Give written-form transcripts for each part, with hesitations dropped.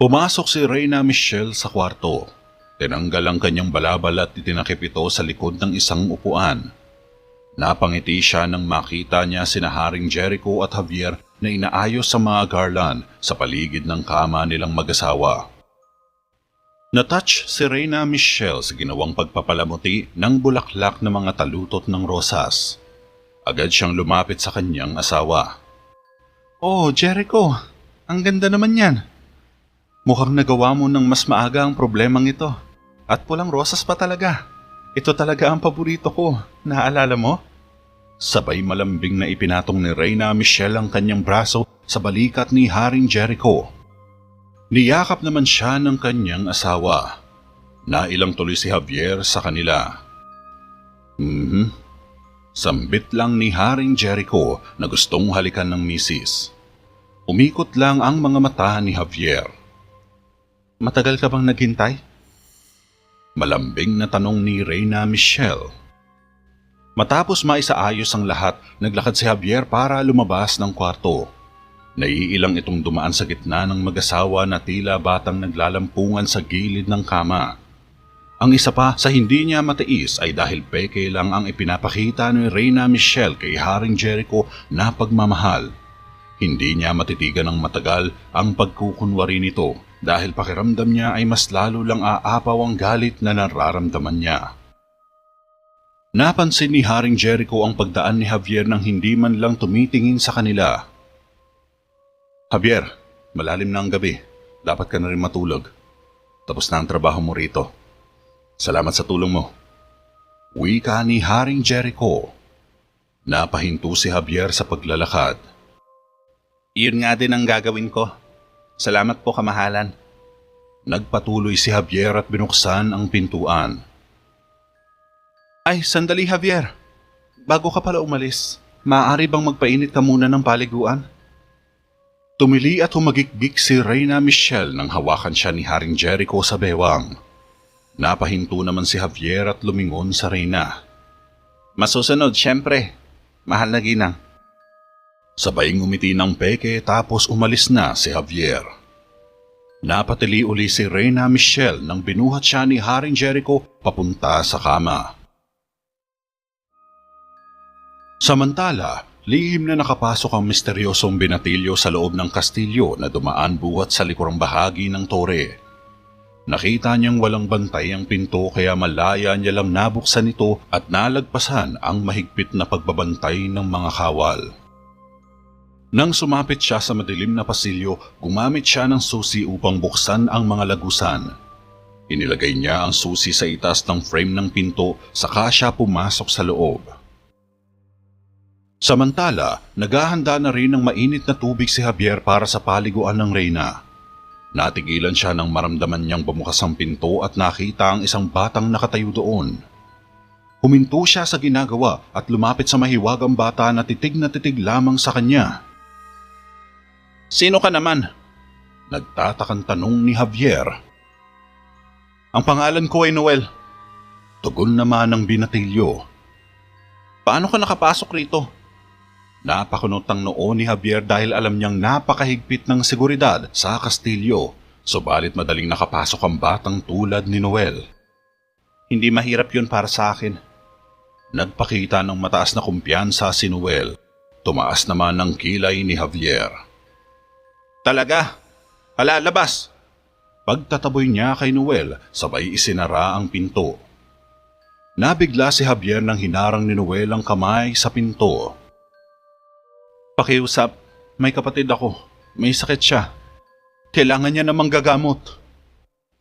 Pumasok si Reyna Michelle sa kwarto. Tinanggal ang kanyang balabal at itinakip ito sa likod ng isang upuan. Napangiti siya nang makita niya sina Haring Jericho at Javier na inaayos sa mga garland sa paligid ng kama nilang mag-asawa. Natouch si Reyna Michelle sa ginawang pagpapalamuti ng bulaklak na mga talutot ng rosas. Agad siyang lumapit sa kanyang asawa. "Oh, Jericho, ang ganda naman yan. Mukhang nagawa mo ng mas maaga ang problemang ito. At pulang rosas pa talaga. Ito talaga ang paborito ko. Naaalala mo?" Sabay malambing na ipinatong ni Reyna Michelle ang kanyang braso sa balikat ni Haring Jericho. Niyakap naman siya ng kanyang asawa. Nailang tuloy si Javier sa kanila. Sambit lang ni Haring Jericho na gustong halikan ng misis. Umikot lang ang mga mata ni Javier. "Matagal ka bang naghintay?" Malambing na tanong ni Reyna Michelle. Matapos maisaayos ang lahat, naglakad si Javier para lumabas ng kwarto. Naiilang itong dumaan sa gitna ng mag-asawa na tila batang naglalampungan sa gilid ng kama. Ang isa pa sa hindi niya matiis ay dahil peke lang ang ipinapakita ni Reyna Michelle kay Haring Jericho na pagmamahal. Hindi niya matitigan ng matagal ang pagkukunwari nito dahil pakiramdam niya ay mas lalo lang aapaw ang galit na nararamdaman niya. Napansin ni Haring Jericho ang pagdaan ni Javier nang hindi man lang tumitingin sa kanila. "Javier, malalim na ang gabi. Dapat ka na rin matulog. Tapos na ang trabaho mo rito. Salamat sa tulong mo." Wika ni Haring Jericho. Napahinto si Javier sa paglalakad. "Iyon nga din ang gagawin ko. Salamat po, kamahalan." Nagpatuloy si Javier at binuksan ang pintuan. "Ay, sandali Javier. Bago ka pala umalis, maaari bang magpainit ka muna ng paliguan?" Tumili at humagikgik si Reyna Michelle nang hawakan siya ni Haring Jericho sa bewang. Napahinto naman si Javier at lumingon sa Reyna. "Masusunod, syempre. Mahal na ginang." Sabay ngumiti ng peke tapos umalis na si Javier. Napatili uli si Reyna Michelle nang binuhat siya ni Haring Jericho papunta sa kama. Samantala, lihim na nakapasok ang misteryosong binatilyo sa loob ng kastilyo na dumaan buhat sa likurang bahagi ng tore. Nakita niyang walang bantay ang pinto kaya malaya niya lang nabuksan ito at nalagpasan ang mahigpit na pagbabantay ng mga kawal. Nang sumapit siya sa madilim na pasilyo, gumamit siya ng susi upang buksan ang mga lagusan. Inilagay niya ang susi sa itaas ng frame ng pinto saka siya pumasok sa loob. Samantala, naghahanda na rin ng mainit na tubig si Javier para sa paliguan ng Reyna. Natigilan siya nang maramdaman niyang bumukas ang pinto at nakita ang isang batang nakatayo doon. Huminto siya sa ginagawa at lumapit sa mahiwagang bata na titig lamang sa kanya. "Sino ka naman?" Nagtatakang tanong ni Javier. "Ang pangalan ko ay Noel." Tugon naman ng binatilyo. "Paano ka nakapasok rito?" Napakunot ang noo ni Javier dahil alam niyang napakahigpit ng seguridad sa kastilyo, subalit madaling nakapasok ang batang tulad ni Noel. "Hindi mahirap yun para sa akin." Nagpakita ng mataas na kumpiyansa si Noel. Tumaas naman ang kilay ni Javier. "Talaga? Hala, labas!" Pagtataboy niya kay Noel, sabay isinara ang pinto. Nabigla si Javier nang hinarang ni Noel ang kamay sa pinto. "Pakiusap, may kapatid ako. May sakit siya. Kailangan niya namang gagamot."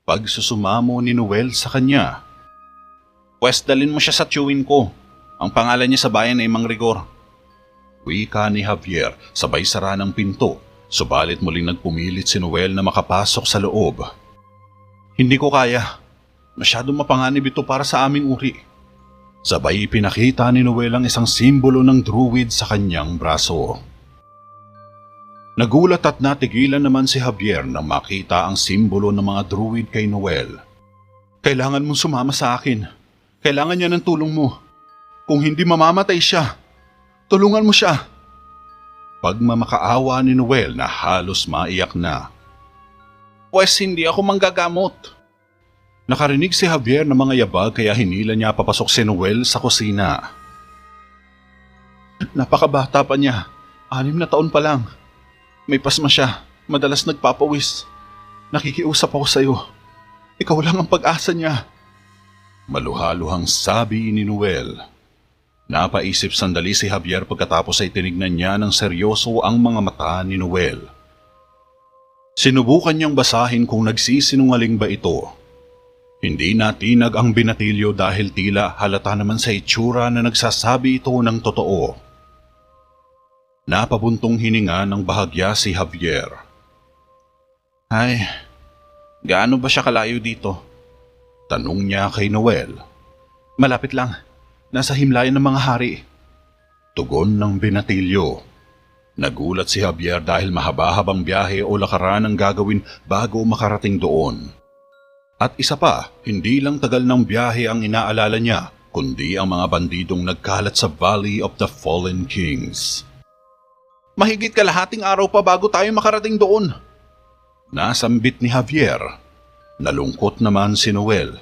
Pagsusumamo ni Noel sa kanya. "Pwes dalin mo siya sa tiyuhin ko. Ang pangalan niya sa bayan ay Mang Rigor." Wika ni Javier, sabay sara ng pinto, subalit muling nagpumilit si Noel na makapasok sa loob. "Hindi ko kaya. Masyadong mapanganib ito para sa aming uri." Sabay pinakita ni Noel ang isang simbolo ng druid sa kanyang braso. Nagulat at natigilan naman si Javier nang makita ang simbolo ng mga druid kay Noel. "Kailangan mong sumama sa akin. Kailangan niya ng tulong mo. Kung hindi mamamatay siya, tulungan mo siya." Pagmamakaawa ni Noel na halos maiyak na. Pwes hindi ako manggagamot. Nakarinig si Javier ng mga yabag kaya hinila niya papasok si Noel sa kusina. Napakabata pa niya, 6 na taon pa lang. May pasma siya, madalas nagpapawis. Nakikiusap ako sa iyo. Ikaw lang ang pag-asa niya. Maluhaluhang sabi ni Noel. Napaisip sandali si Javier pagkatapos ay tinignan niya ng seryoso ang mga mata ni Noel. Sinubukan niyang basahin kung nagsisinungaling ba ito. Hindi natinag ang binatilyo dahil tila halata naman sa itsura na nagsasabi ito ng totoo. Napabuntong hininga ng bahagya si Javier. Ay, gaano ba siya kalayo dito? Tanong niya kay Noel. Malapit lang, nasa himlayan ng mga hari. Tugon ng binatilyo. Nagulat si Javier dahil mahaba-habang biyahe o lakaran ang gagawin bago makarating doon. At isa pa, hindi lang tagal ng biyahe ang inaalala niya, kundi ang mga bandidong nagkalat sa Valley of the Fallen Kings. Mahigit kalahating araw pa bago tayo makarating doon. Nasambit ni Javier. Nalungkot naman si Noel.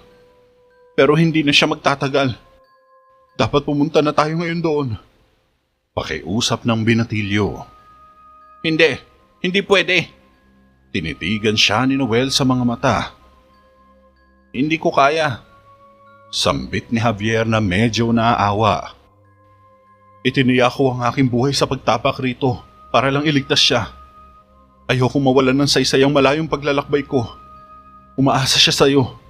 Pero hindi na siya magtatagal. Dapat pumunta na tayo ngayon doon. Pakiusap ng binatilyo. Hindi pwede. Tinitigan siya ni Noel sa mga mata. Hindi ko kaya. Sambit ni Javier na medyo naaawa. Itiniyak ko ang aking buhay sa pagtapak rito para lang iligtas siya. Ayokong mawalan ng saysayang malayong paglalakbay ko. Umaasa siya sa iyo.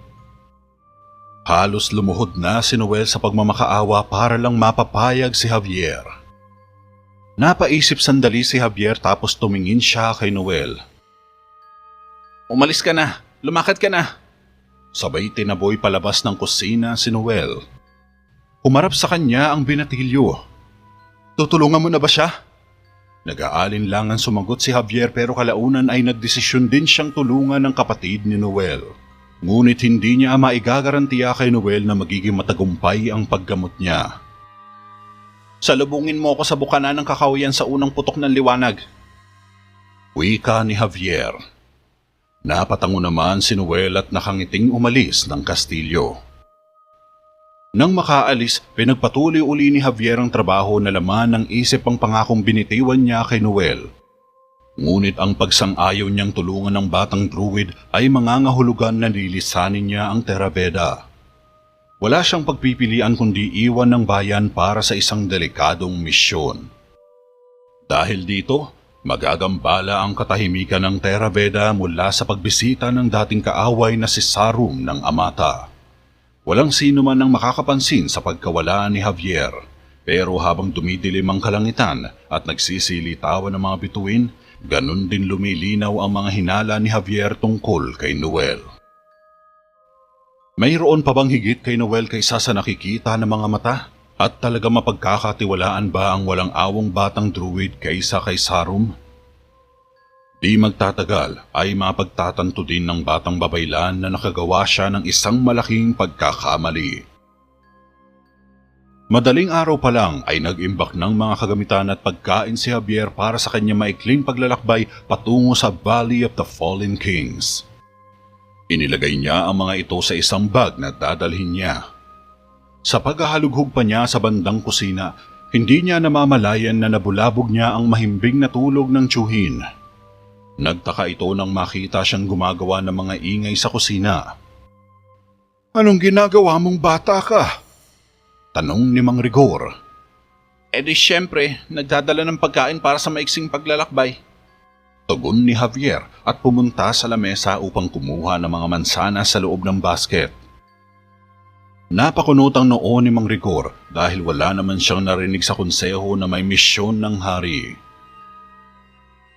Halos lumuhod na si Noel sa pagmamakaawa para lang mapapayag si Javier. Napaisip sandali si Javier tapos tumingin siya kay Noel. Umalis ka na, lumakad ka na. Sabay tinaboy palabas ng kusina si Noel. Humarap sa kanya ang binatilyo. Tutulungan mo na ba siya? Nag-aalinlangan sumagot si Javier pero kalaunan ay nagdesisyon din siyang tulungan ng kapatid ni Noel. Ngunit hindi niya maigagarantiya kay Noel na magiging matagumpay ang paggamot niya. Salubungin mo ako sa bukana ng kakahuyan sa unang putok ng liwanag. Wika ni Javier. Napatango naman si Noel at nakangiting umalis ng kastilyo. Nang makaalis, pinagpatuloy uli ni Javier ang trabaho na laman ng isip ang pangakong binitiwan niya kay Noel. Ngunit ang pagsang-ayaw niyang tulungan ng batang druid ay mangangahulugan na lilisanin niya ang Terraveda. Wala siyang pagpipilian kundi iwan ng bayan para sa isang delikadong misyon. Dahil dito, magagambala ang katahimikan ng Terraveda mula sa pagbisita ng dating kaaway na si Sarum ng Amata. Walang sino man ang makakapansin sa pagkawala ni Javier, pero habang dumidilim ang kalangitan at nagsisilitawan ng mga bituin, ganun din lumilinaw ang mga hinala ni Javier tungkol kay Noel. Mayroon pa bang higit kay Noel kaysa sa nakikita ng mga mata? At talaga mapagkakatiwalaan ba ang walang awong batang druid kaysa kay Sarum? Di magtatagal ay mapagtatanto din ng batang babaylan na nakagawa siya ng isang malaking pagkakamali. Madaling araw pa lang ay nag-imbak ng mga kagamitan at pagkain si Javier para sa kanya maikling paglalakbay patungo sa Valley of the Fallen Kings. Inilagay niya ang mga ito sa isang bag na dadalhin niya. Sa paghahalughog pa niya sa bandang kusina, hindi niya namamalayan na nabulabog niya ang mahimbing na tulog ng tiyuhin. Nagtaka ito nang makita siyang gumagawa ng mga ingay sa kusina. Anong ginagawa mong bata ka? Tanong ni Mang Rigor. Di syempre, nagdadala ng pagkain para sa maiksing paglalakbay. Tugon ni Javier at pumunta sa lamesa upang kumuha ng mga mansana sa loob ng basket. Napakunot ang noo ni Mang Rigor dahil wala naman siyang narinig sa konseho na may misyon ng hari.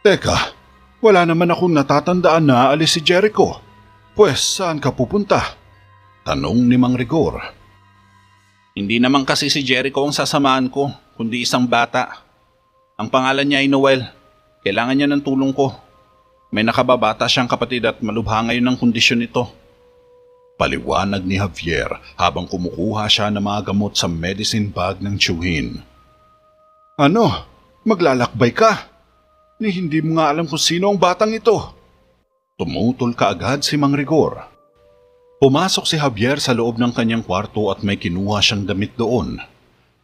Teka, wala naman akong natatandaan na alis si Jericho. Pwes saan ka pupunta? Tanong ni Mang Rigor. Hindi naman kasi si Jericho ang sasamaan ko, kundi isang bata. Ang pangalan niya ay Noel. Kailangan niya ng tulong ko. May nakababata siyang kapatid at malubha ngayon ang kondisyon nito. Paliwanag ni Javier habang kumukuha siya ng mga gamot sa medicine bag ng tiyuhin. Ano? Maglalakbay ka? Ni hindi mo nga alam kung sino ang batang ito. Tumutol kaagad si Mang Rigor. Pumasok si Javier sa loob ng kanyang kwarto at may kinuha siyang damit doon.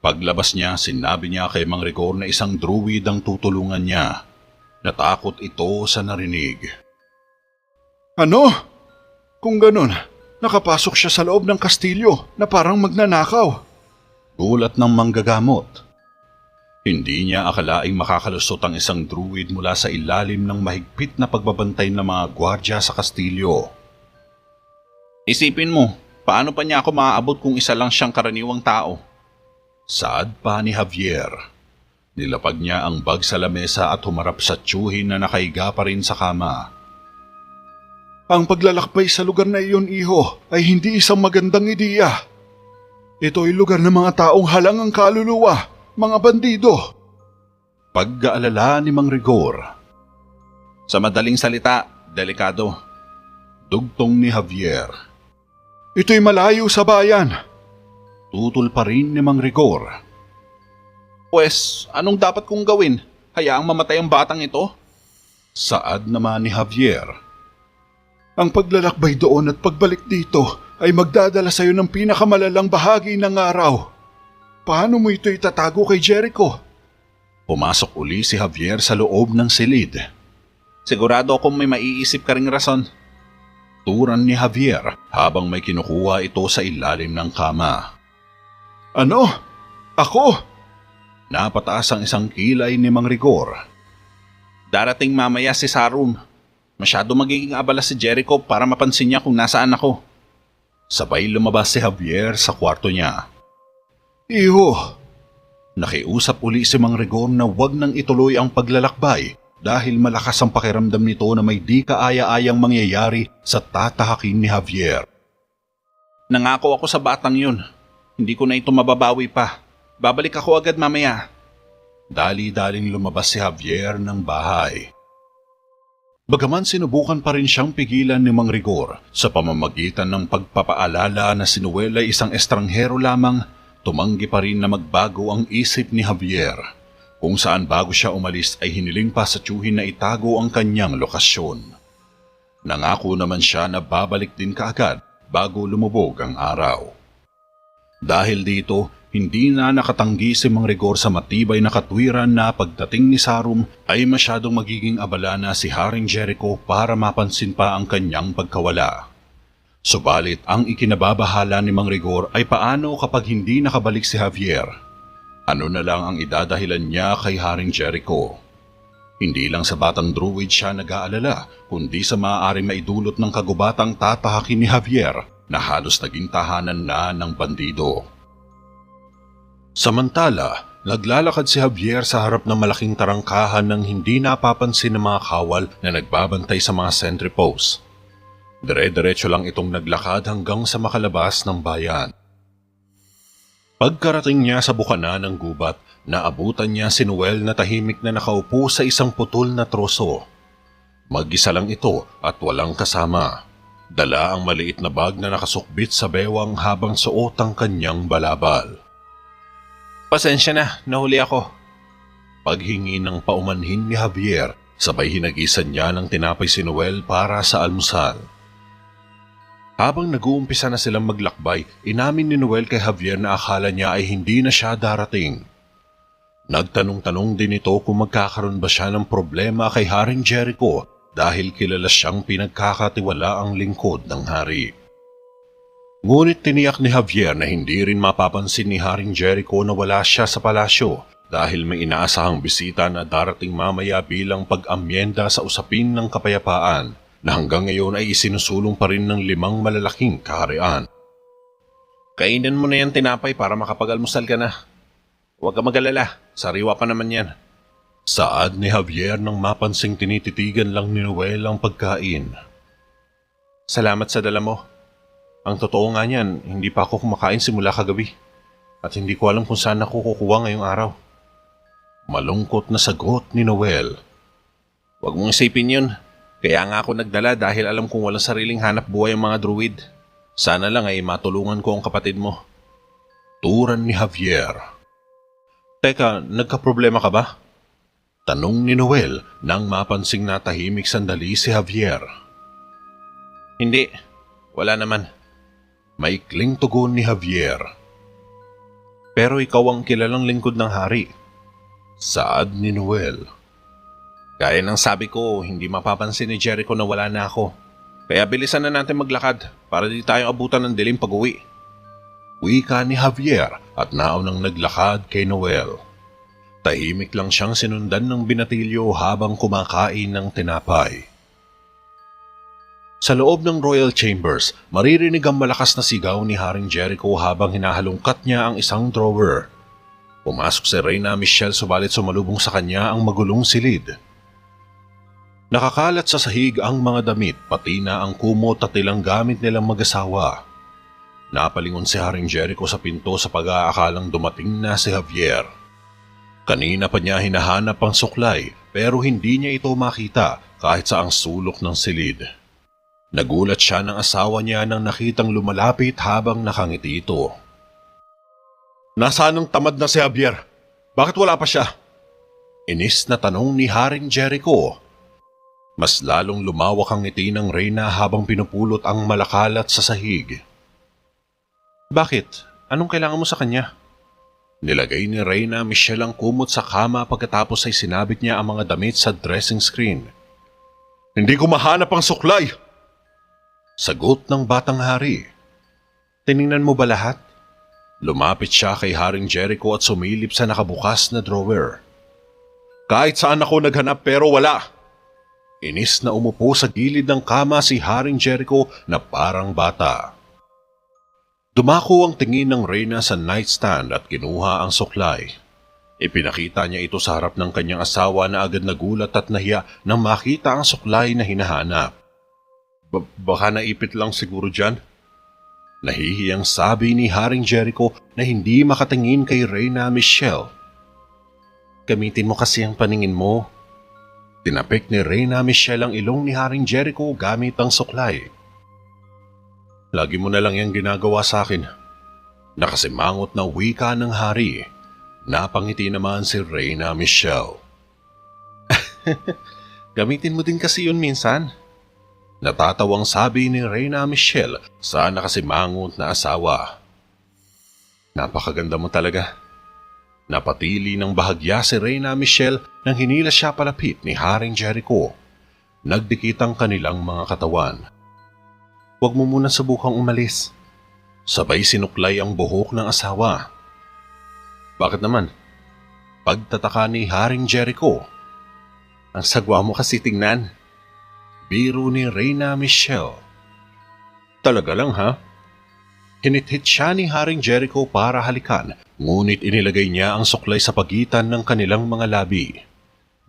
Paglabas niya, sinabi niya kay Mang Rigor na isang druid ang tutulungan niya. Natakot ito sa narinig. Ano? Kung ganun, nakapasok siya sa loob ng kastilyo na parang magnanakaw. Gulat ng manggagamot. Hindi niya akalaing makakalusot ang isang druid mula sa ilalim ng mahigpit na pagbabantay ng mga gwardya sa kastilyo. Isipin mo, paano pa niya ako maaabot kung isa lang siyang karaniwang tao? Saad pa ni Javier. Nilapag niya ang bag sa lamesa at humarap sa tiyuhin na nakahiga pa rin sa kama. Ang paglalakbay sa lugar na iyon, iho, ay hindi isang magandang ideya. Ito ay lugar ng mga taong halangang kaluluwa, mga bandido. Pag-aalala ni Mang Rigor. Sa madaling salita, delikado. Dugtong ni Javier. Ito'y malayo sa bayan. Tutol pa rin ni Mang Rigor. Pwes, anong dapat kong gawin? Hayaang mamatay ang batang ito? Saad naman ni Javier. Ang paglalakbay doon at pagbalik dito ay magdadala sa iyo ng pinakamalalang bahagi ng araw. Paano mo ito itatago kay Jericho? Pumasok uli si Javier sa loob ng silid. Sigurado akong may maiisip ka ring rason. Turan ni Javier habang may kinukuha ito sa ilalim ng kama. Ano? Ako? Napataas ang isang kilay ni Mang Rigor. Darating mamaya si Sarum. Masyado magiging abala si Jericho para mapansin niya kung nasaan ako. Sabay lumabas si Javier sa kwarto niya. Iho! Nakiusap uli si Mang Rigor na wag nang ituloy ang paglalakbay dahil malakas ang pakiramdam nito na may di kaaya-ayang mangyayari sa tatahakin ni Javier. Nangako ako sa batang yun. Hindi ko na ito mababawi pa. Babalik ako agad mamaya. Dali-daling lumabas si Javier ng bahay. Bagaman sinubukan pa rin siyang pigilan ni Mang Rigor sa pamamagitan ng pagpapaalala na si Noel ay isang estranghero lamang, tumanggi pa rin na magbago ang isip ni Javier. Kung saan bago siya umalis ay hiniling pa sa tiyuhin na itago ang kanyang lokasyon. Nangako naman siya na babalik din kaagad bago lumubog ang araw. Dahil dito, hindi na nakatanggi si Mang Rigor sa matibay na katwiran na pagdating ni Sarum ay masyadong magiging abala na si Haring Jericho para mapansin pa ang kanyang pagkawala. Subalit ang ikinababahala ni Mang Rigor ay paano kapag hindi nakabalik si Javier. Ano na lang ang idadahilan niya kay Haring Jericho? Hindi lang sa batang druid siya nag-aalala, kundi sa maaaring maidulot ng kagubatang tatahakin ni Javier na halos naging tahanan na ng bandido. Samantala, naglalakad si Javier sa harap ng malaking tarangkahan ng hindi napapansin ng mga kawal na nagbabantay sa mga sentry posts. Dire-diretso lang itong naglakad hanggang sa makalabas ng bayan. Pagkarating niya sa bukana ng gubat, naabutan niya si Noel na tahimik na nakaupo sa isang putol na troso. Mag-isa lang ito at walang kasama. Dala ang maliit na bag na nakasukbit sa bewang habang suot ang kanyang balabal. Pasensya na, nahuli ako. Paghingi ng paumanhin ni Javier, sabay hinagisan niya ng tinapay si Noel para sa almusal. Habang nag-uumpisa na silang maglakbay, inamin ni Noel kay Javier na akala niya ay hindi na siya darating. Nagtanong-tanong din ito kung magkakaroon ba siya ng problema kay Haring Jericho dahil kilala siyang pinagkakatiwalaang lingkod ng hari. Ngunit tiniyak ni Javier na hindi rin mapapansin ni Haring Jericho na wala siya sa palasyo dahil may inaasahang bisita na darating mamaya bilang pag-amyenda sa usapin ng kapayapaan na hanggang ngayon ay isinusulong pa rin ng 5 malalaking kaharian. Kainin mo na yan tinapay para makapag-almusal ka na. Huwag ka mag-alala, sariwa pa naman yan. Saad ni Javier nang mapansing tinititigan lang ni Noel ang pagkain. Salamat sa dala mo. Ang totoo nga niyan, hindi pa ako kumakain simula kagabi. At hindi ko alam kung saan ako kukuha ngayong araw. Malungkot na sagot ni Noel. Huwag mong isipin yun. Kaya nga ako nagdala dahil alam kong walang sariling hanap buhay ang mga druid. Sana lang ay matulungan ko ang kapatid mo. Turan ni Javier. Teka, nagka-problema ka ba? Tanong ni Noel nang mapansing natahimik sandali si Javier. Hindi, wala naman. Maikling tugon ni Javier. Pero ikaw ang kilalang lingkod ng hari. Saad ni Noel. Gaya ng sabi ko, hindi mapapansin ni Jericho na wala na ako. Kaya bilisan na natin maglakad para di tayo abutan ng dilim pag-uwi. Wika ni Javier at naunang naglakad kay Noel. Tahimik lang siyang sinundan ng binatilyo habang kumakain ng tinapay. Sa loob ng Royal Chambers, maririnig ang malakas na sigaw ni Haring Jericho habang hinahalungkat niya ang isang drawer. Pumasok si Reyna Michelle subalit sumalubong sa kanya ang magulong silid. Nakakalat sa sahig ang mga damit pati na ang kumot at ilang gamit nilang mag-asawa. Napalingon si Haring Jericho sa pinto sa pag-aakalang dumating na si Javier. Kanina pa niya hinahanap ang suklay pero hindi niya ito makita kahit sa ang sulok ng silid. Nagulat siya ng asawa niya nang nakitang lumalapit habang nakangiti ito. Nasaan ang tamad na si Javier? Bakit wala pa siya? Inis na tanong ni Haring Jericho. Mas lalong lumawak ang ngiti ng Reyna habang pinupulot ang malakalat sa sahig. Bakit? Anong kailangan mo sa kanya? Nilagay ni Reyna Michelle ang kumot sa kama pagkatapos ay sinabit niya ang mga damit sa dressing screen. Hindi ko mahanap ang suklay! Sagot ng batang hari. Tiningnan mo ba lahat? Lumapit siya kay Haring Jericho at sumilip sa nakabukas na drawer. Kahit saan ako naghanap pero wala. Inis na umupo sa gilid ng kama si Haring Jericho na parang bata. Dumako ang tingin ng Reyna sa nightstand at kinuha ang suklay. Ipinakita niya ito sa harap ng kanyang asawa na agad nagulat at nahiya nang makita ang suklay na hinahanap. Baka naipit lang siguro dyan? Nahihiyang sabi ni Haring Jericho na hindi makatingin kay Reyna Michelle. Gamitin mo kasi ang paningin mo. Tinapik ni Reyna Michelle ang ilong ni Haring Jericho gamit ang suklay. Lagi mo na lang yung ginagawa sa akin. Nakasimangot na wika ng hari. Napangiti naman si Reyna Michelle. Gamitin mo din kasi yun minsan. Natatawang sabi ni Reyna Michelle sa nakasimangot na asawa. Napakaganda mo talaga. Napatili ng bahagya si Reyna Michelle nang hinila siya palapit ni Haring Jericho. Nagdikit ang kanilang mga katawan. Huwag mo muna subukang umalis. Sabay sinuklay ang buhok ng asawa. Bakit naman? Pagtataka ni Haring Jericho. Ang sagwa mo kasi tingnan. Biro ni Reyna Michelle. Talaga lang ha? Hinithit siya ni Haring Jericho para halikan, ngunit inilagay niya ang suklay sa pagitan ng kanilang mga labi.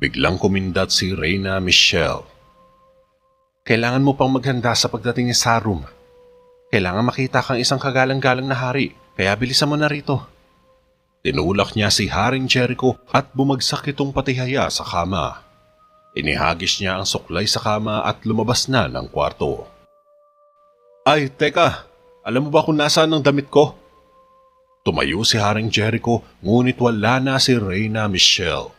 Biglang kumindat si Reyna Michelle. Kailangan mo pang maghanda sa pagdating niya sa room. Kailangan makita kang isang kagalang-galang na hari, kaya bilisan mo na rito. Tinulak niya si Haring Jericho at bumagsak itong patihaya sa kama. Inihagis niya ang suklay sa kama at lumabas na ng kwarto. Ay, teka! Alam mo ba kung nasaan ang damit ko? Tumayo si Haring Jericho ngunit wala na si Reyna Michelle.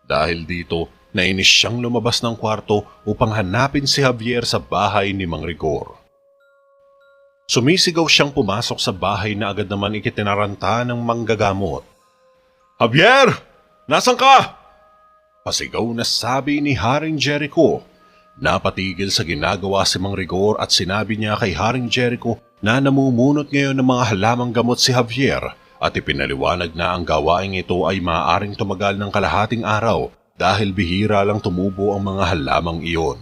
Dahil dito, nainis siyang lumabas ng kwarto upang hanapin si Javier sa bahay ni Mang Rigor. Sumisigaw siyang pumasok sa bahay na agad naman ikitinaranta ng manggagamot. Javier! Nasaan ka? Pasigaw na sabi ni Haring Jericho. Napatigil sa ginagawa si Mang Rigor at sinabi niya kay Haring Jericho na namumunot ngayon ng mga halamang gamot si Javier at ipinaliwanag na ang gawaing ito ay maaaring tumagal ng kalahating araw dahil bihira lang tumubo ang mga halamang iyon.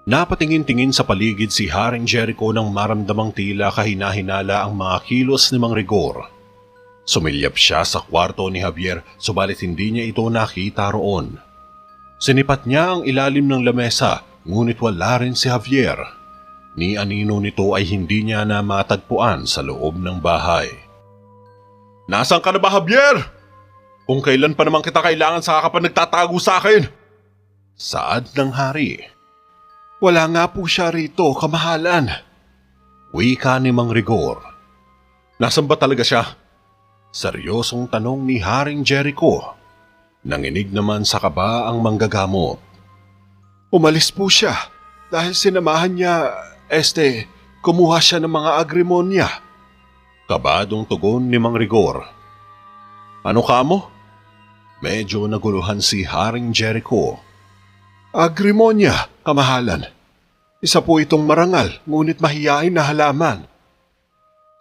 Napatingin-tingin sa paligid si Haring Jericho nang maramdamang tila kahina-hinala ang mga kilos ni Mang Rigor. Sumilyap siya sa kwarto ni Javier subalit hindi niya ito nakita roon. Sinipat niya ang ilalim ng lamesa ngunit wala rin si Javier. Ni anino nito ay hindi niya na matagpuan sa loob ng bahay. Nasaan ka na ba, Javier? Kung kailan pa naman kita kailangan saka ka pa nagtatago sa akin? Saad ng hari. Wala nga po siya rito, kamahalan. Wika ni Mang Rigor. Nasaan ba talaga siya? Seryosong tanong ni Haring Jericho. Nanginig naman sa kaba ang manggagamot. Umalis po siya. dahil sinamahan niya, kumuha siya ng mga agrimonya. Kabadong tugon ni Mang Rigor. Ano ka mo? Medyo naguluhan si Haring Jericho. Agrimonya, kamahalan. Isa po itong marangal, ngunit mahiyain na halaman.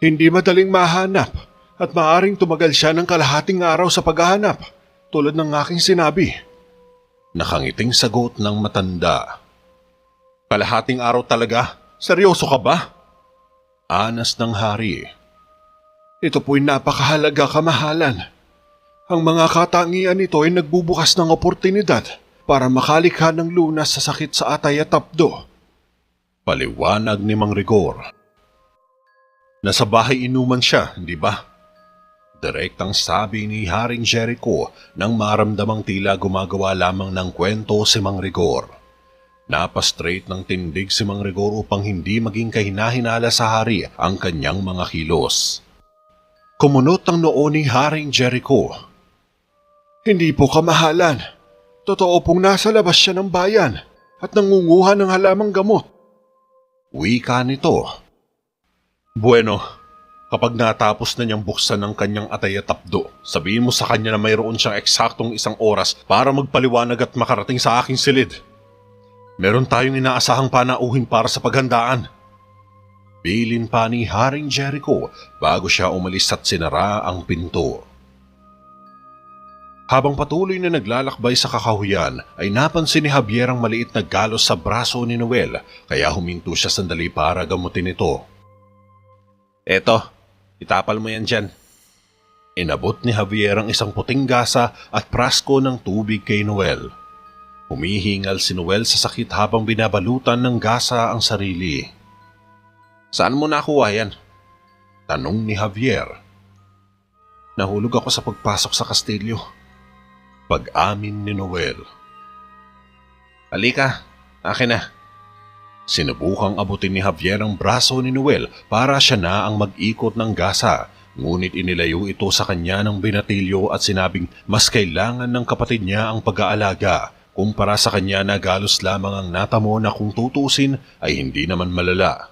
Hindi madaling mahanap at maaring tumagal siya ng kalahating araw sa paghahanap, tulad ng aking sinabi. Nakangiting sagot ng matanda. Kalahating araw talaga? Seryoso ka ba? Anas ng hari. Ito po'y napakahalaga, kamahalan. Ang mga katangian nito ay nagbubukas ng oportunidad para makalikha ng lunas sa sakit sa atay at tapdo. Paliwanag ni Mang Rigor. Nasa bahay inuman siya, hindi ba? Direktang sabi ni Haring Jericho nang maramdamang tila gumagawa lamang ng kwento si Mang Rigor. Napastraight ng tindig si Mang Rigor upang hindi maging kahinahinala sa hari ang kanyang mga kilos. Kumunot ang noo ni Haring Jericho. Hindi po, kamahalan. Totoo pong nasa labas siya ng bayan at nangunguha ng halamang gamot. Wika nito. Bueno, kapag natapos na niyang buksan ng kanyang atay at tapdo, sabihin mo sa kanya na mayroon siyang eksaktong 1 oras para magpaliwanag at makarating sa aking silid. Meron tayong inaasahang panauhin para sa paghandaan. Bilin pa ni Haring Jericho bago siya umalis at sinara ang pinto. Habang patuloy na naglalakbay sa kakahuyan, ay napansin ni Javier ang maliit na galos sa braso ni Noel, kaya huminto siya sandali para gamutin ito. Eto, itapal mo yan dyan. Inabot ni Javier ang isang puting gasa at prasko ng tubig kay Noel. Humihingal si Noel sa sakit habang binabalutan ng gasa ang sarili. Saan mo nakuha yan? Tanong ni Javier. Nahulog ako sa pagpasok sa kastilyo. Pag-amin ni Noel. Halika, akin na. Sinubukang abutin ni Javier ang braso ni Noel para siya na ang mag-ikot ng gasa, ngunit inilayo ito sa kanya ng binatilyo at sinabing mas kailangan ng kapatid niya ang pag-aalaga kumpara sa kanya na galos lamang ang natamo na kung tutusin ay hindi naman malala.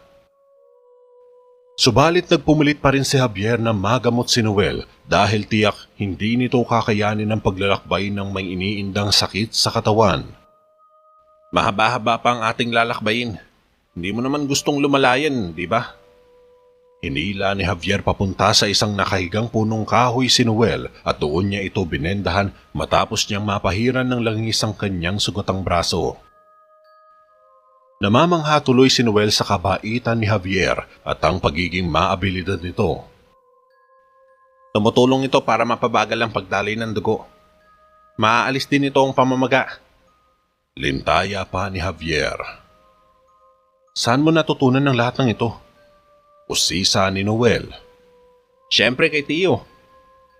Subalit nagpumulit pa rin si Javier na magamot si Noel dahil tiyak hindi nito kakayanin ang paglalakbay ng may iniindang sakit sa katawan. Mahaba-haba pa ang ating lalakbayin. Hindi mo naman gustong lumalayan, di ba? Hinila ni Javier papunta sa isang nakahigang punong kahoy si Noel at doon niya ito binendahan matapos niyang mapahiran ng langis ang kanyang sugatang braso. Namamangha tuloy si Noel sa kabaitan ni Javier at ang pagiging maabilidad nito. Tumutulong ito para mapabagal ang pagdaloy ng dugo. Maaalis din ito ang pamamaga. Lintaya pa ni Javier. Saan mo natutunan ng lahat ng ito? Usisa ni Noel. Siyempre kay Tio.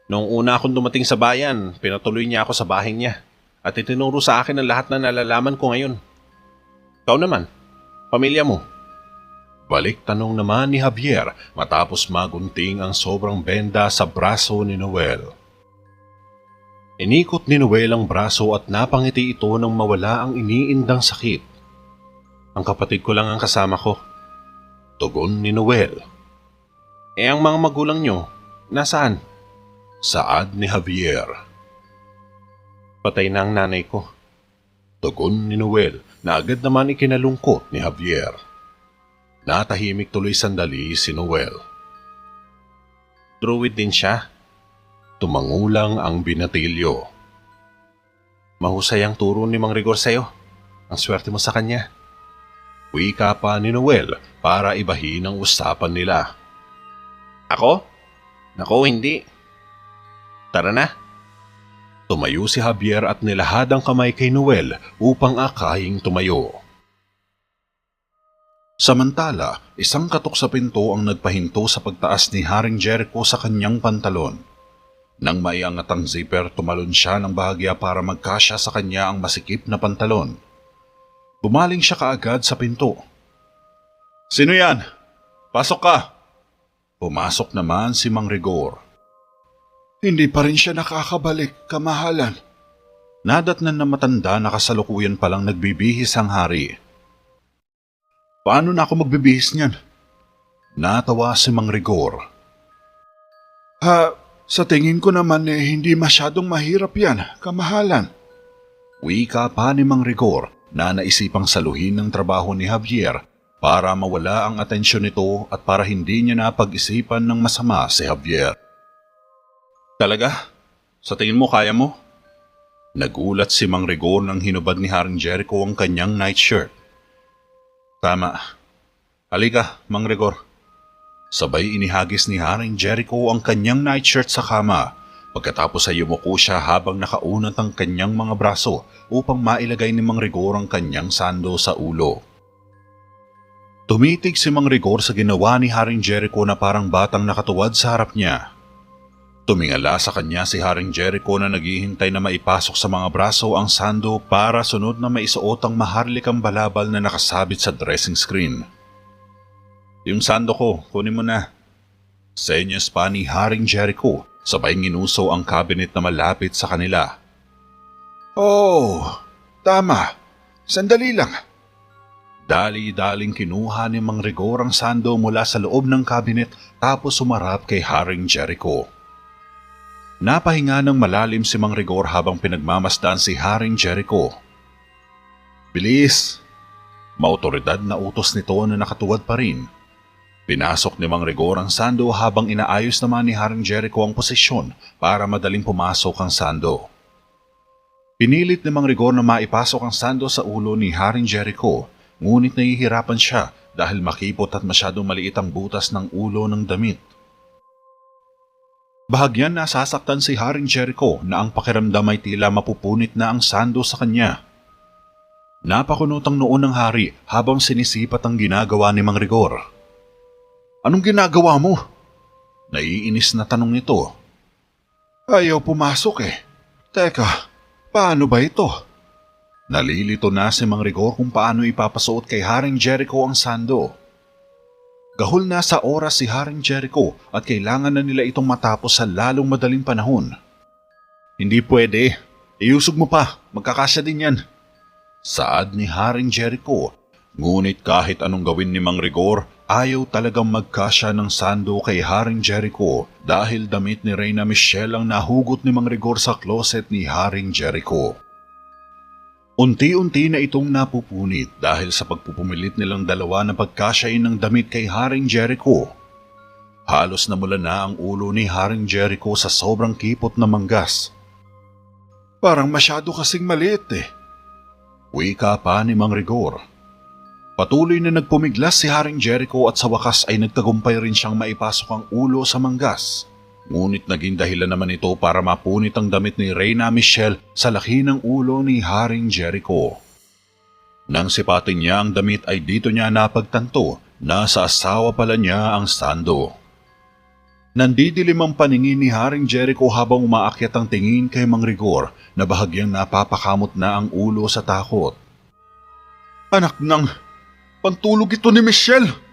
Noong una akong dumating sa bayan, pinatuloy niya ako sa bahay niya at itinuro sa akin ang lahat na nalalaman ko ngayon. Ikaw naman, pamilya mo. Balik tanong naman ni Javier matapos magunting ang sobrang benda sa braso ni Noel. Inikot ni Noel ang braso at napangiti ito nang mawala ang iniindang sakit. Ang kapatid ko lang ang kasama ko. Tugon ni Noel. Ang mga magulang nyo, nasaan? Saad ni Javier. Patay na ang nanay ko. Tugon ni Noel na agad naman ikinalungkot ni Javier. Natahimik tuloy sandali si Noel. Druid din siya. Tumangulang ang binatilyo. Mahusay ang turo ni Mang Rigor sa'yo. Ang swerte mo sa kanya. Wika pa ni Noel para ibahin ang usapan nila. Ako? Nako, hindi. Tara na. Tumayo si Javier at nilahad ang kamay kay Noel upang akahing tumayo. Samantala, isang katok sa pinto ang nagpahinto sa pagtaas ni Haring Jericho sa kanyang pantalon. Nang maiangat ang zipper, tumalon siya ng bahagya para magkasya sa kanya ang masikip na pantalon. Bumaling siya kaagad sa pinto. Sino yan? Pasok ka! Pumasok naman si Mang Rigor. Hindi pa rin siya nakakabalik, kamahalan. Nadatnan na matanda na kasalukuyan palang nagbibihis ang hari. Paano na ako magbibihis niyan? Natawa si Mang Rigor. Sa tingin ko naman hindi masyadong mahirap yan, kamahalan. Wika pa ni Mang Rigor na naisipang saluhin ng trabaho ni Javier para mawala ang atensyon nito at para hindi niya napag-isipan ng masama si Javier. Talaga? Sa tingin mo kaya mo? Nagulat si Mang Rigor nang hinubad ni Haring Jericho ang kanyang nightshirt. Tama. Halika, Mang Rigor. Sabay inihagis ni Haring Jericho ang kanyang nightshirt sa kama. Pagkatapos ay yumuko siya habang nakaunat ang kanyang mga braso upang mailagay ni Mang Rigor ang kanyang sando sa ulo. Tumitig si Mang Rigor sa ginawa ni Haring Jericho na parang batang nakatuwad sa harap niya. Tumingala sa kanya si Haring Jericho na naghihintay na maipasok sa mga braso ang sando para sunod na maisuot ang maharlikang balabal na nakasabit sa dressing screen. Yung sando ko, kunin mo na. Senyas pa ni Haring Jericho, sabay nginuso ang cabinet na malapit sa kanila. Oh, tama. Sandali lang. Dali-daling kinuha ni Mang Rigor ang sando mula sa loob ng cabinet tapos sumarap kay Haring Jericho. Napahinga ng malalim si Mang Rigor habang pinagmamasdan si Haring Jericho. Bilis! Maotoridad na utos nito na nakatuwad pa rin. Pinasok ni Mang Rigor ang sando habang inaayos naman ni Haring Jericho ang posisyon para madaling pumasok ang sando. Pinilit ni Mang Rigor na maipasok ang sando sa ulo ni Haring Jericho, ngunit nahihirapan siya dahil makipot at masyadong maliit ang butas ng ulo ng damit. Bahagyan nasasaktan si Haring Jericho na ang pakiramdam ay tila mapupunit na ang sando sa kanya. Napakunot ang noon ng hari habang sinisipat ang ginagawa ni Mang Rigor. Anong ginagawa mo? Naiinis na tanong nito. Ayaw pumasok eh. Teka, paano ba ito? Nalilito na si Mang Rigor kung paano ipapasuot kay Haring Jericho ang sando. Gahol na sa oras si Haring Jericho at kailangan na nila itong matapos sa lalong madaling panahon. Hindi pwede. Iusog mo pa. Magkakasya din yan. Saad ni Haring Jericho. Ngunit kahit anong gawin ni Mang Rigor, ayaw talagang magkasya ng sando kay Haring Jericho dahil damit ni Reyna Michelle ang nahugot ni Mang Rigor sa closet ni Haring Jericho. Unti-unti na itong napupunit dahil sa pagpupumilit nilang dalawa na pagkasyain ng damit kay Haring Jericho. Halos namula na ang ulo ni Haring Jericho sa sobrang kipot na manggas. Parang masyado kasing maliit eh. Wika pa ni Mang Rigor. Patuloy na nagpumiglas si Haring Jericho at sa wakas ay nagtagumpay rin siyang maipasok ang ulo sa manggas. Ngunit naging dahilan naman ito para mapunit ang damit ni Reyna Michelle sa laki ng ulo ni Haring Jericho. Nang sipatin niya ang damit ay dito niya napagtanto na sa asawa pala niya ang sando. Nandidilim ang paningin ni Haring Jericho habang umaakyat ang tingin kay Mang Rigor na bahagyang napapakamot na ang ulo sa takot. Anak ng pantulog ito ni Michelle!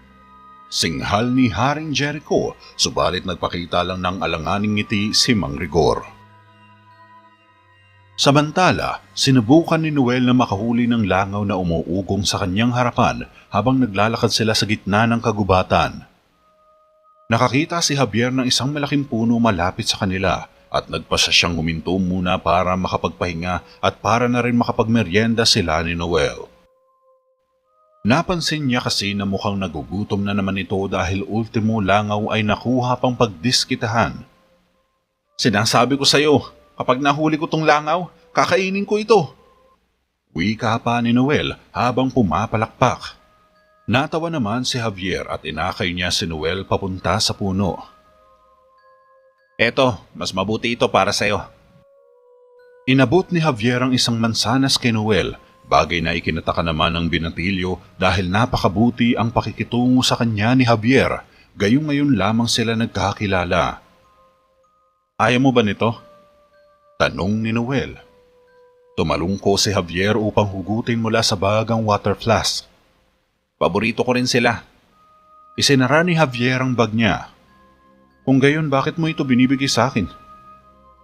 Singhal ni Haring Jericho, subalit nagpakita lang ng alanganing ngiti si Mang Rigor. Samantala, sinubukan ni Noel na makahuli ng langaw na umuugong sa kanyang harapan habang naglalakad sila sa gitna ng kagubatan. Nakakita si Javier ng isang malaking puno malapit sa kanila at nagpasya siyang huminto muna para makapagpahinga at para na rin makapagmeryenda sila ni Noel. Napansin niya kasi na mukhang nagugutom na naman ito dahil ultimo langaw ay nakuha pang pagdiskitahan. Sinasabi ko sa'yo, kapag nahuli ko tong langaw, kakainin ko ito. Wika pa ni Noel habang pumapalakpak. Natawa naman si Javier at inakay niya si Noel papunta sa puno. Eto, mas mabuti ito para sa'yo. Inabot ni Javier ang isang mansanas kay Noel. Bagay na ikinataka naman ng binatilyo dahil napakabuti ang pakikitungo sa kanya ni Javier, gayong ngayon lamang sila nagkakilala. Ayaw mo ba nito? Tanong ni Noel. Tumalungko si Javier upang hugutin mula sa bag ang water flask. Paborito ko rin sila. Isinara ni Javier ang bag niya. Kung gayon, bakit mo ito binibigay sa akin?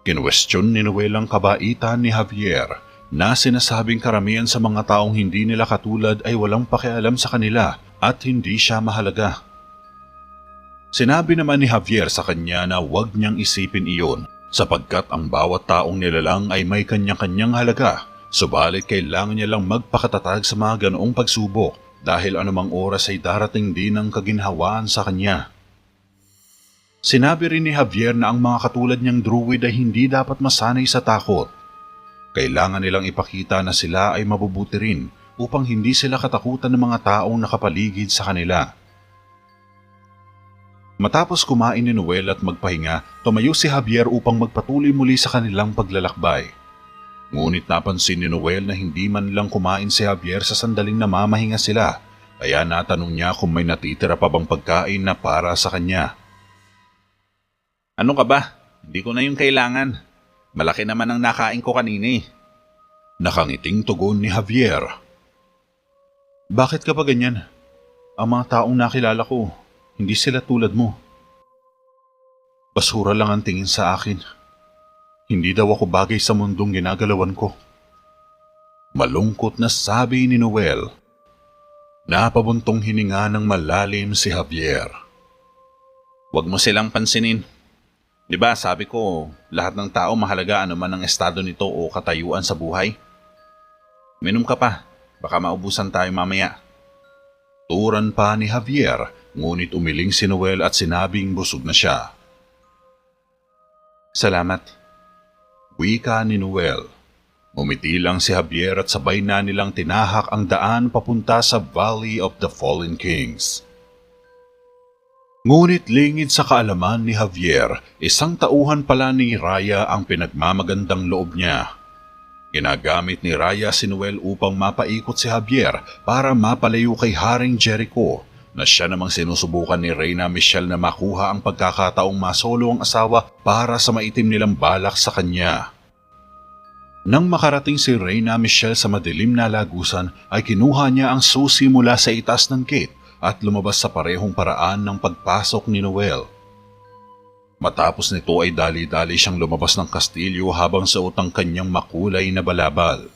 Kinwestiyon ni Noel ang kabaitan ni Javier na sinasabing karamihan sa mga taong hindi nila katulad ay walang pakialam sa kanila at hindi siya mahalaga. Sinabi naman ni Javier sa kanya na huwag niyang isipin iyon sapagkat ang bawat taong nilalang ay may kanya-kanyang halaga, subalit kailangan niya lang magpakatatag sa mga ganoong pagsubok dahil anumang oras ay darating din ang kaginhawaan sa kanya. Sinabi rin ni Javier na ang mga katulad niyang druid ay hindi dapat masanay sa takot. Kailangan nilang ipakita na sila ay mabubuti rin upang hindi sila katakutan ng mga taong nakapaligid sa kanila. Matapos kumain ni Noel at magpahinga, tumayo si Javier upang magpatuloy muli sa kanilang paglalakbay. Ngunit napansin ni Noel na hindi man lang kumain si Javier sa sandaling namamahinga sila, kaya natanong niya kung may natitira pa bang pagkain na para sa kanya. Ano ka ba? Hindi ko na yung kailangan. Malaki naman ang nakain ko kanina eh. Nakangiting tugon ni Javier. Bakit ka ba ganyan? Ang mga taong nakilala ko, hindi sila tulad mo. Basura lang ang tingin sa akin. Hindi daw ako bagay sa mundong ginagalawan ko. Malungkot na sabi ni Noel. Napabuntong hininga ng malalim si Javier. Huwag mo silang pansinin. Diba sabi ko, lahat ng tao mahalaga anuman ang estado nito o katayuan sa buhay? Minom ka pa, baka maubusan tayo mamaya. Turan pa ni Javier, ngunit umiling si Noel at sinabing busog na siya. Salamat. Wika ni Noel. Umiti lang si Javier at sabay na nilang tinahak ang daan papunta sa Valley of the Fallen Kings. Ngunit lingid sa kaalaman ni Javier, isang tauhan pala ni Raya ang pinagmamagandang loob niya. Ginagamit ni Raya si Noel upang mapaikot si Javier para mapalayo kay Haring Jericho na siya namang sinusubukan ni Reyna Michelle na makuha ang pagkakataong masolo ang asawa para sa maitim nilang balak sa kanya. Nang makarating si Reyna Michelle sa madilim na lagusan ay kinuha niya ang susi mula sa itaas ng gate at lumabas sa parehong paraan ng pagpasok ni Noel. Matapos nito ay dali-dali siyang lumabas ng kastilyo habang suot ang kanyang makulay na balabal.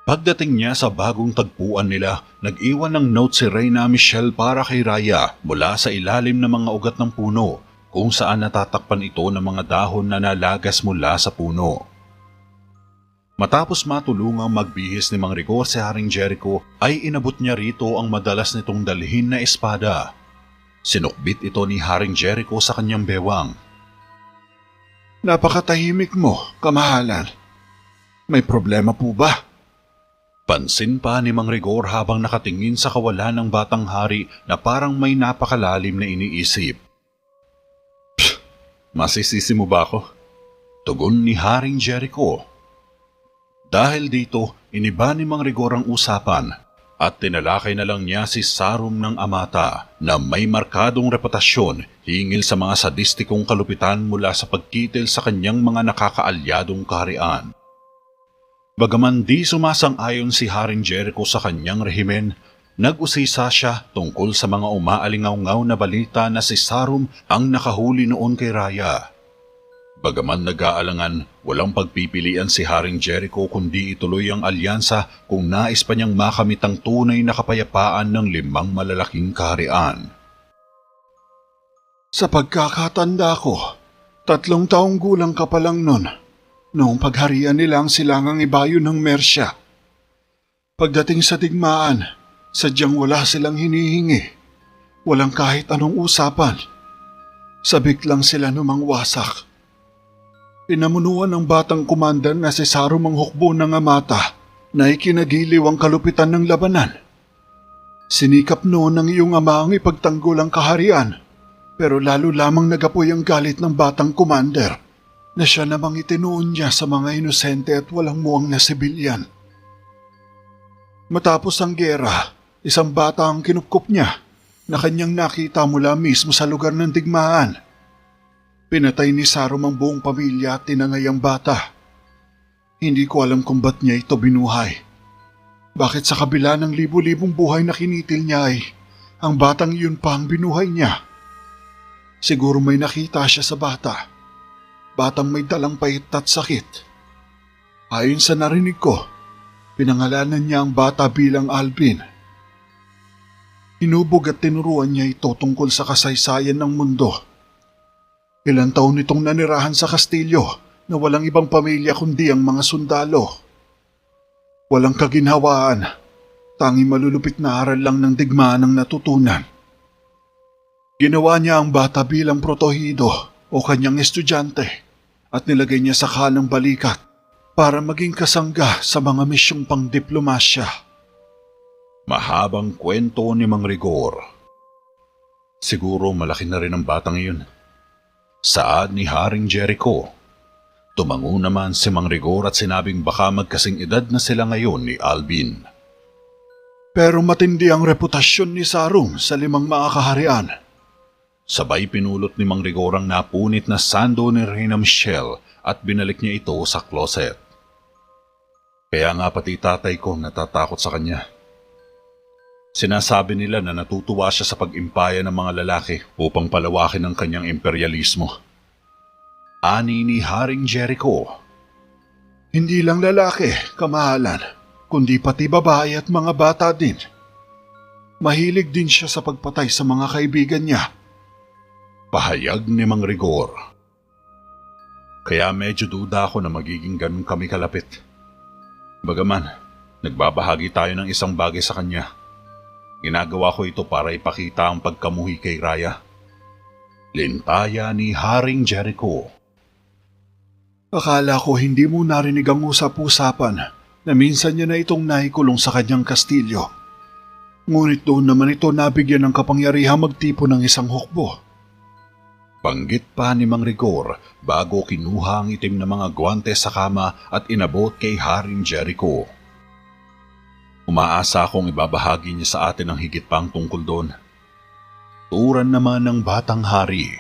Pagdating niya sa bagong tagpuan nila, nag-iwan ng note si Reyna Michelle para kay Raya mula sa ilalim ng mga ugat ng puno kung saan natatakpan ito ng mga dahon na nalagas mula sa puno. Matapos matulungang magbihis ni Mang Rigor si Haring Jericho ay inabot niya rito ang madalas nitong dalhin na espada. Sinukbit ito ni Haring Jericho sa kanyang bewang. Napakatahimik mo, kamahalan. May problema po ba? Pansin pa ni Mang Rigor habang nakatingin sa kawalan ng batang hari na parang may napakalalim na iniisip. Masisisi mo ba ako? Tugon ni Haring Jericho. Dahil dito, iniba ni Mang Rigor ang usapan at tinalakay na lang niya si Sarum ng Amata na may markadong reputasyon hingil sa mga sadistikong kalupitan mula sa pagkitil sa kanyang mga nakakaalyadong kaharian. Bagaman di sumasang-ayon si Haring Jericho sa kanyang rehimen, nag-usisa siya tungkol sa mga umaalingaw-ngaw na balita na si Sarum ang nakahuli noon kay Raya. Bagaman nag-aalangan, walang pagpipilian si Haring Jericho kundi ituloy ang alyansa kung nais pa niyang makamit ang tunay na kapayapaan ng 5 malalaking kaharian. Sa pagkakatanda ko, 3 taong gulang ka pa lang nun, noong pagharian nila ang silangang ibayo ng Mercia. Pagdating sa digmaan, sadyang wala silang hinihingi. Walang kahit anong usapan. Sabik lang sila numang wasak. Pinamunuan ng batang kumandan na si Sarum ang hukbo ng Amata na ikinagiliw ang kalupitan ng labanan. Sinikap noon ng iyong ama ang ipagtanggol ang kaharian, pero lalo lamang nagapoy ang galit ng batang commander na siya namang itinuon niya sa mga inosente at walang muwang na sibilyan. Matapos ang gera, isang bata ang kinupkup niya na kanyang nakita mula mismo sa lugar ng digmaan. Pinatay ni Sarum ang buong pamilya at tinangay ang bata. Hindi ko alam kung ba't niya ito binuhay. Bakit sa kabila ng libu-libong buhay na kinitil niya ay ang batang iyon pa ang binuhay niya? Siguro may nakita siya sa bata. Batang may dalang pait at sakit. Ayon sa narinig ko, pinangalanan niya ang bata bilang Alvin. Hinubog at tinuruan niya ito tungkol sa kasaysayan ng mundo. Ilang taon itong nanirahan sa kastilyo na walang ibang pamilya kundi ang mga sundalo. Walang kaginhawaan, tanging malulupit na aral lang ng digmaan ang natutunan. Ginawa niya ang bata bilang protohido o kanyang estudyante at nilagay niya sa kanang balikat para maging kasangga sa mga misyong pangdiplomasya. Mahabang kwento ni Mang Rigor. Siguro malaki na rin ang batang iyon. Saad ni Haring Jericho. Tumango naman si Mang Rigor at sinabing baka magkasing edad na sila ngayon ni Alvin. Pero matindi ang reputasyon ni Sarum sa 5 mga kaharian. Sabay pinulot ni Mang Rigor ang napunit na sando ni Reyna Michelle at binalik niya ito sa closet. Kaya nga pati tatay ko natatakot sa kanya. Sinasabi nila na natutuwa siya sa pag-impaya ng mga lalaki upang palawakin ang kanyang imperialismo. Ani ni Haring Jericho. Hindi lang lalaki, kamahalan, kundi pati babae at mga bata din. Mahilig din siya sa pagpatay sa mga kaibigan niya. Pahayag ni Mang Rigor. Kaya medyo duda ako na magiging ganun kami kalapit. Bagaman, nagbabahagi tayo ng isang bagay sa kanya. Ginagawa ko ito para ipakita ang pagkamuhi kay Raya. Lintaya ni Haring Jericho. Akala ko hindi mo narinig ang usap-usapan na minsan niya na itong nahikulong sa kanyang kastilyo. Ngunit doon naman ito nabigyan ng kapangyarihang magtipo ng isang hukbo. Banggit pa ni Mang Rigor bago kinuha ang itim na mga gwante sa kama at inabot kay Haring Jericho. Umaasa akong ibabahagi niya sa atin ang higit pang tungkol doon. Turan naman ng batang hari.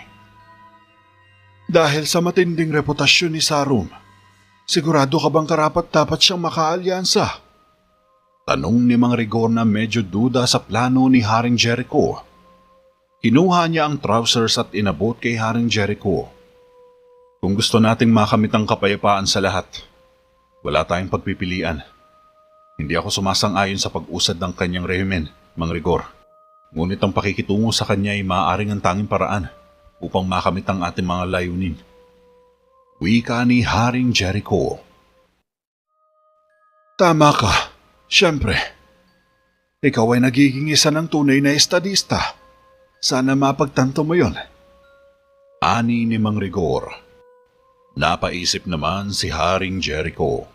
Dahil sa matinding reputasyon ni Sarum, sigurado ka bang karapat-dapat siyang makaalyansa? Tanong ni Mang Rigor na medyo duda sa plano ni Haring Jericho. Kinuha niya ang trousers at inabot kay Haring Jericho. Kung gusto nating makamit ang kapayapaan sa lahat, wala tayong pagpipilian. Hindi ako sumasang-ayon sa pag-usad ng kanyang rehimen, Mang Rigor. Ngunit ang pakikitungo sa kanya ay maaaring ang tanging paraan upang makamit ang ating mga layunin. Wika ni Haring Jericho. Tama ka. Siyempre. Ikaw ay nagiging isa ng tunay na estadista. Sana mapagtanto mo yon. Ani ni Mang Rigor. Napaisip naman si Haring Jericho.